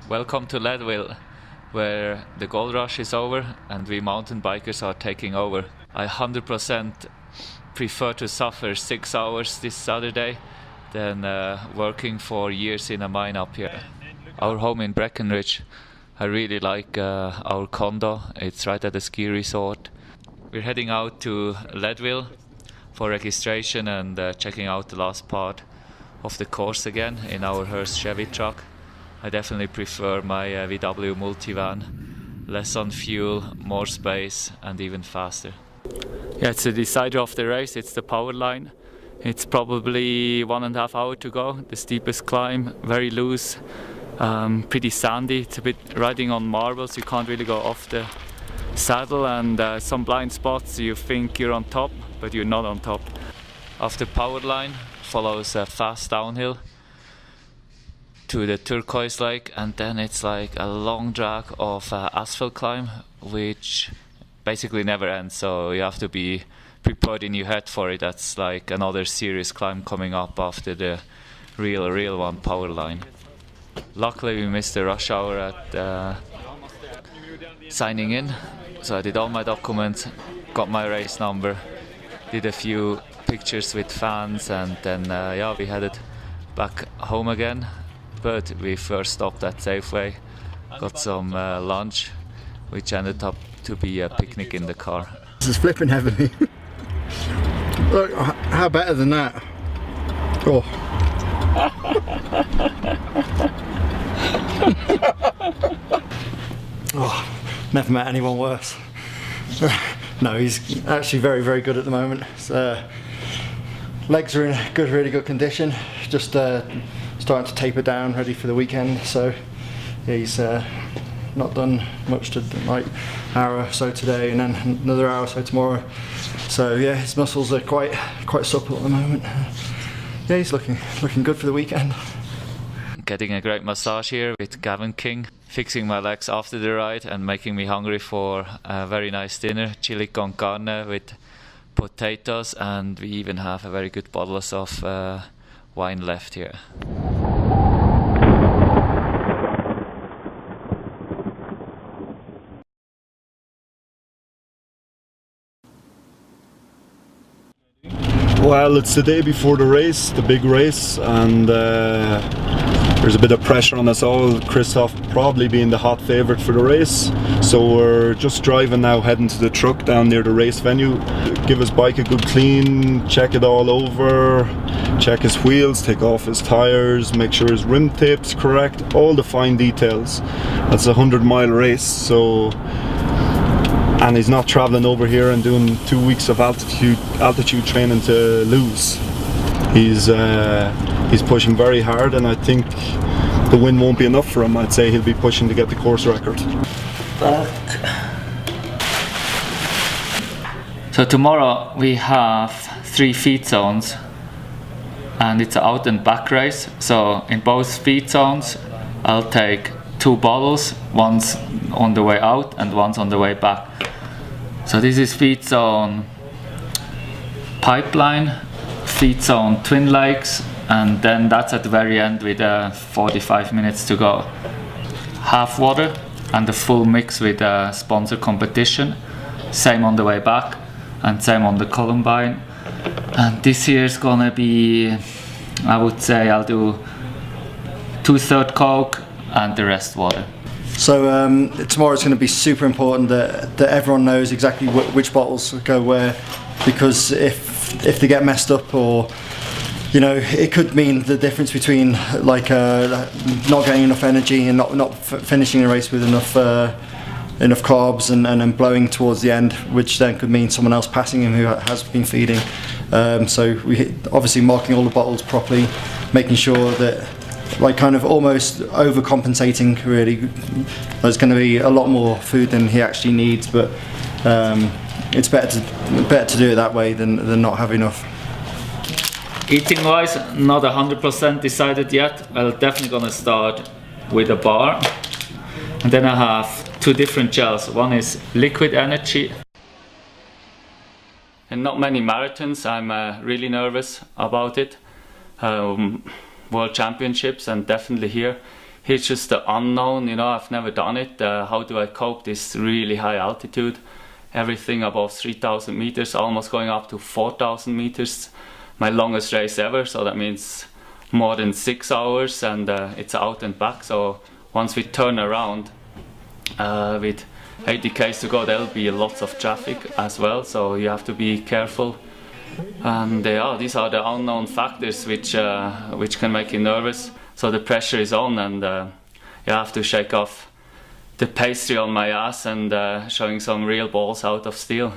Welcome to Leadville, where the gold rush is over and we mountain bikers are taking over. I 100% prefer to suffer 6 hours this Saturday than working for years in a mine up here. Our home in Breckenridge, I really like our condo. It's right at the ski resort. We're heading out to Leadville for registration and checking out the last part of the course again in our Hearst Chevy truck. I definitely prefer my VW multivan. Less on fuel, more space and even faster. Yeah, it's the decider of the race, it's the power line. It's probably 1.5 hours to go. The steepest climb, very loose, pretty sandy. It's a bit riding on marbles, you can't really go off the saddle, and some blind spots you think you're on top, but you're not on top. After power line follows a fast downhill to the turquoise lake, and then it's like a long drag of asphalt climb which basically never ends, so you have to be prepared in your head for it. That's like another serious climb coming up after the real one, power line. Luckily we missed the rush hour at signing in, so I did all my documents, got my race number, did a few pictures with fans, and then yeah, we headed back home again. But we first stopped at Safeway, got some lunch, which ended up to be a picnic in the car. This is flipping heavily. Look, how better than that? Oh. Oh, never met anyone worse. No, he's actually very good at the moment. Legs are in really good condition. Just starting to taper down, ready for the weekend. So yeah, he's not done much to like hour or so today, and then another hour or so tomorrow. So yeah, his muscles are quite supple at the moment. Yeah, he's looking good for the weekend. Getting a great massage here with Gavin King, fixing my legs after the ride and making me hungry for a very nice dinner, chili con carne with potatoes, and we even have a very good bottles of wine left here. Well, it's the day before the race, the big race, and there's a bit of pressure on us all. Christoph probably being the hot favourite for the race, so we're just driving now, heading to the truck down near the race venue. Give his bike a good clean, check it all over, check his wheels, take off his tyres, make sure his rim tape's correct, all the fine details. That's a 100-mile race, so. And he's not travelling over here and doing 2 weeks of altitude training to lose. He's pushing very hard, and I think the win won't be enough for him. I'd say he'll be pushing to get the course record. So tomorrow we have 3 feed zones, and it's an out and back race. So in both feed zones I'll take 2 bottles, one's on the way out and one's on the way back. So this is feed zone Pipeline, feed zone Twin Lakes, and then that's at the very end with 45 minutes to go. Half water and the full mix with sponsor competition. Same on the way back and same on the Columbine. And this year is gonna be, I would say I'll do 2/3 Coke and the rest water. So tomorrow's going to be super important that everyone knows exactly which bottles go where, because if they get messed up, or you know, it could mean the difference between like not getting enough energy and not finishing a race with enough carbs and then blowing towards the end, which then could mean someone else passing him who has been feeding. So we obviously marking all the bottles properly, making sure that, like, kind of almost overcompensating really. There's going to be a lot more food than he actually needs, but it's better to do it that way than not have enough. Eating wise, not 100% decided yet. I'm definitely gonna start with a bar, and then I have 2 different gels. One is liquid energy. And not many marathons, I'm really nervous about it. World Championships, and definitely here. Here's just the unknown, you know, I've never done it. How do I cope this really high altitude? Everything above 3,000 meters, almost going up to 4,000 meters. My longest race ever, so that means more than 6 hours, and it's out and back. So once we turn around with 80 k's to go, there'll be lots of traffic as well, so you have to be careful. And these are the unknown factors which can make you nervous. So the pressure is on, and you have to shake off the pastry on my ass and showing some real balls out of steel.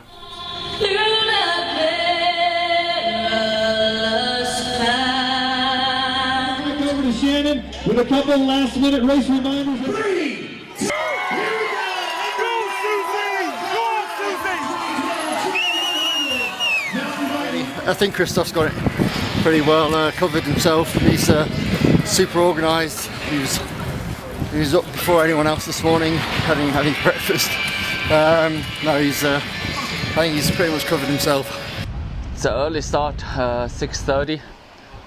Back over to Shannon with a couple last-minute race reminders. 3, 2, here we go! Go, Susie! Go, I think Christoph's got it pretty well covered himself. He's super organised. He was up before anyone else this morning, having breakfast. No, I think he's pretty much covered himself. It's an early start, 6:30.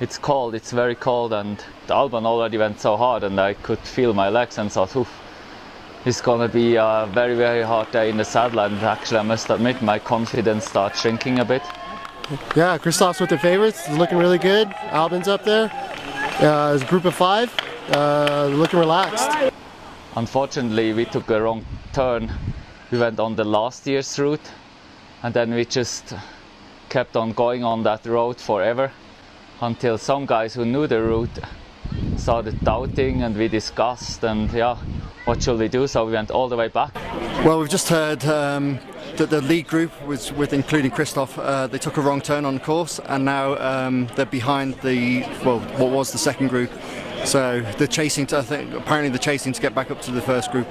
It's cold, it's very cold, and the Alban already went so hard, and I could feel my legs and thought, oof, it's gonna be a very, very hard day in the saddle. And actually, I must admit, my confidence starts shrinking a bit. Yeah, Christoph's with the favorites. He's looking really good. Albin's up there. It's a group of 5. Looking relaxed. Unfortunately, we took a wrong turn. We went on the last year's route, and then we just kept on going on that road forever until some guys who knew the route started doubting, and we discussed, and what should we do? So we went all the way back. Well, we've just heard that the lead group, with including Christoph, they took a wrong turn on the course, and now they're behind what was the second group. So they're chasing apparently they're chasing to get back up to the first group.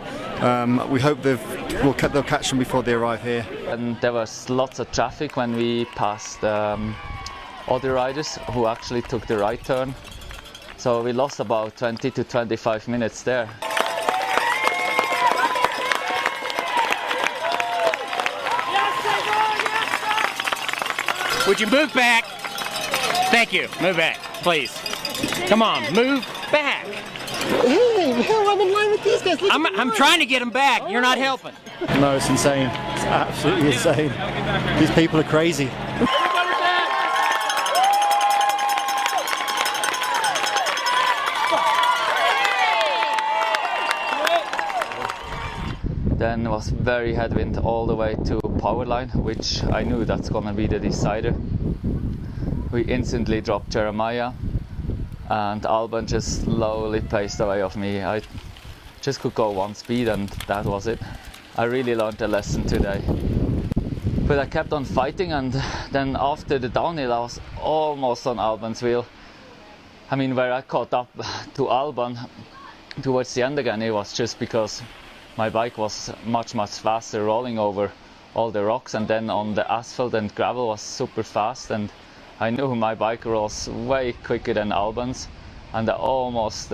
We hope they'll catch them before they arrive here. And there was lots of traffic when we passed other riders who actually took the right turn. So we lost about 20 to 25 minutes there. Would you move back? Thank you. Move back, please. Come on, move back. Hey, hell, I'm in line with these guys. I'm trying to get them back. You're not helping. No, it's insane. It's absolutely insane. These people are crazy. Then was very headwind all the way to power line, which I knew that's gonna be the decider. We instantly dropped Jeremiah, and Alban just slowly paced away of me. I just could go one speed, and that was it. I really learned a lesson today. But I kept on fighting, and then after the downhill I was almost on Alban's wheel. I mean, where I caught up to Alban towards the end again, it was just because my bike was much faster, rolling over all the rocks, and then on the asphalt and gravel was super fast, and I knew my bike rolls way quicker than Alban's, and I almost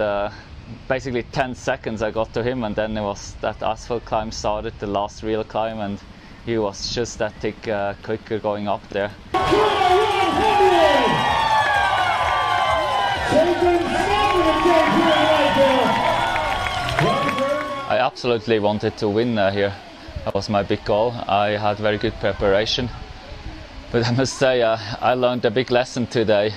basically 10 seconds I got to him, and then it was that asphalt climb started, the last real climb, and he was just that tick quicker going up there. I absolutely wanted to win here. That was my big goal. I had very good preparation. But I must say, I learned a big lesson today.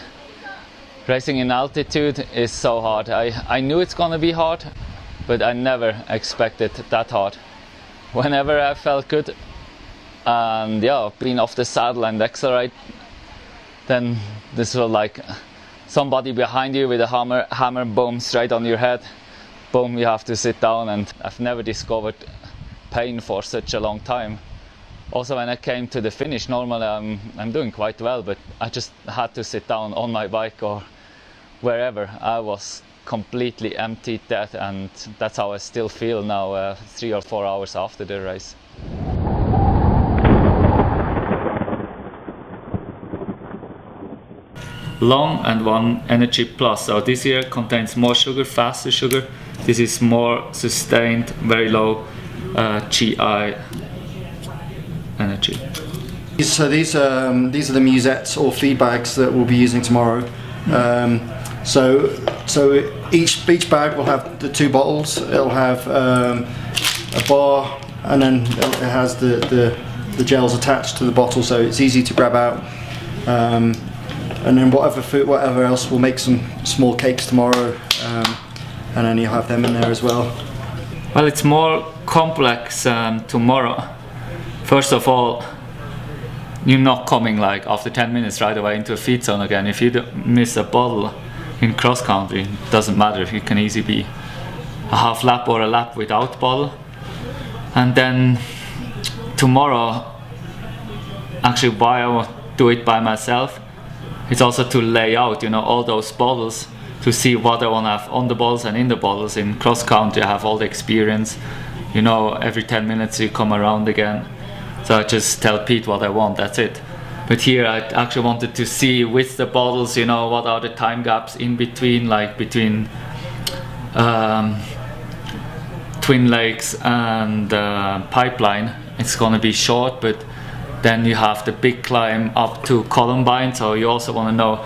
Racing in altitude is so hard. I knew it's gonna be hard, but I never expected that hard. Whenever I felt good and being off the saddle and accelerate, then this was like somebody behind you with a hammer, boom, straight on your head. Boom, you have to sit down, and I've never discovered pain for such a long time. Also, when I came to the finish, normally I'm doing quite well, but I just had to sit down on my bike or wherever. I was completely empty, dead, and that's how I still feel now, 3 or 4 hours after the race. Long and One Energy Plus. So this year contains more sugar, faster sugar. This is more sustained, very low GI energy. So these are the musettes or feed bags that we'll be using tomorrow. So each bag will have the 2 bottles. It'll have a bar, and then it has the gels attached to the bottle, so it's easy to grab out. And then whatever else, we'll make some small cakes tomorrow, and then you'll have them in there as well. Well, it's more complex tomorrow. First of all, you're not coming like after 10 minutes right away into a feed zone again. If you miss a bottle in cross country, it doesn't matter. It can easily be a half lap or a lap without bottle. And then tomorrow, actually why I do it by myself, it's also to lay out, all those bottles, to see what I want to have on the bottles and in the bottles. In cross country I have all the experience, every 10 minutes you come around again. So I just tell Pete what I want, that's it. But here I actually wanted to see with the bottles, what are the time gaps in between, like between Twin Lakes and Pipeline. It's gonna be short, but then you have the big climb up to Columbine, so you also want to know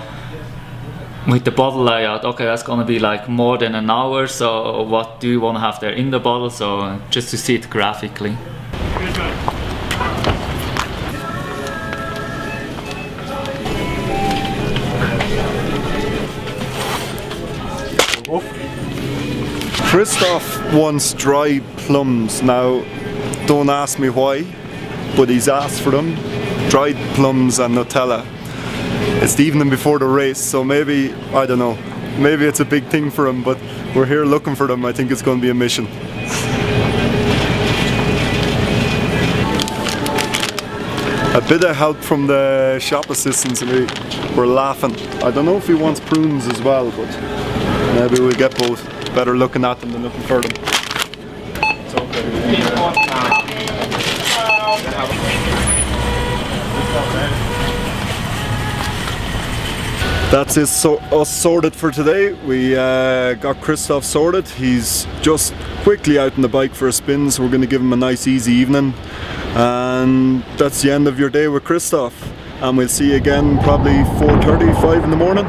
with the bottle layout, okay, that's gonna be like more than an hour, so what do you want to have there in the bottle, so just to see it graphically. Christoph wants dried plums. Now, don't ask me why, but he's asked for them. Dried plums and Nutella. It's the evening before the race, so maybe, I don't know, maybe it's a big thing for him, but we're here looking for them. I think it's going to be a mission. A bit of help from the shop assistants, we're laughing. I don't know if he wants prunes as well, but maybe we'll get both. Better looking at them than looking for them. It's okay. That's it, so us sorted for today. We got Christoph sorted. He's just quickly out on the bike for a spin, so we're going to give him a nice easy evening. And that's the end of your day with Christoph. And we'll see you again probably 4:30, 5 in the morning.